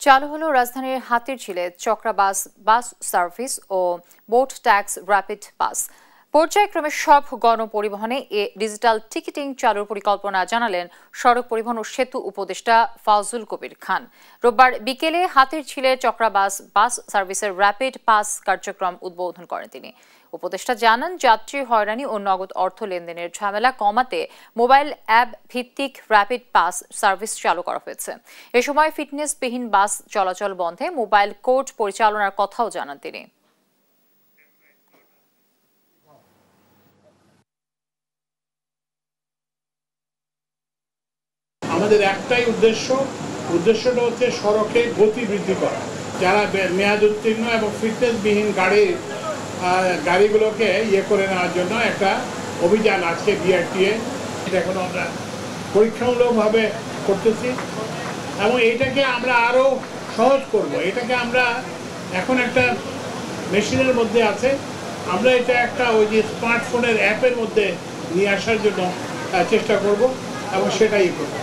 চালু হলো রাজধানীর হাতিরঝিলে চক্রা বাস সার্ভিস ও বোট ট্যাক্স র্যাপিড পাস। পর্যায়ক্রমে সব গণপরিবহনে ডিজিটাল টিকিটিং চালুর পরিকল্পনা জানালেন সড়ক পরিবহন ও সেতু উপদেষ্টা ফাউজুল কবির খান। রোববার বিকেলে হাতিরঝিলে চক্রা বাস সার্ভিসের র্যাপিড পাস কার্যক্রম উদ্বোধন করেন তিনি। উপদেষ্টা জানান, যাত্রী হয়রানি ও নগদ অর্থ লেনদেনের ঝামেলা কমাতে মোবাইল অ্যাপ ভিত্তিক র্যাপিড পাস সার্ভিস চালু করা হয়েছে। এ সময় ফিটনেসবিহীন বাস চলাচল বন্ধে মোবাইল কোর্ট পরিচালনার কথাও জানান তিনি। আমাদের একটাই উদ্দেশ্যটা হচ্ছে সড়কে গতি বৃদ্ধি করা। যারা মেয়াদ উত্তীর্ণ এবং ফিটনেসবিহীন গাড়িগুলোকে করে নেওয়ার জন্য একটা অভিযান আজকে বিআরটিএ এখন আমরা পরীক্ষামূলকভাবে করতেছি এবং এটাকে আমরা আরও সহজ করব। এটাকে আমরা এখন একটা মেশিনের মধ্যে আছে, আমরা এটা একটা ওই যে স্মার্টফোনের অ্যাপের মধ্যে নিয়ে আসার জন্য চেষ্টা করব এবং সেটাই করব।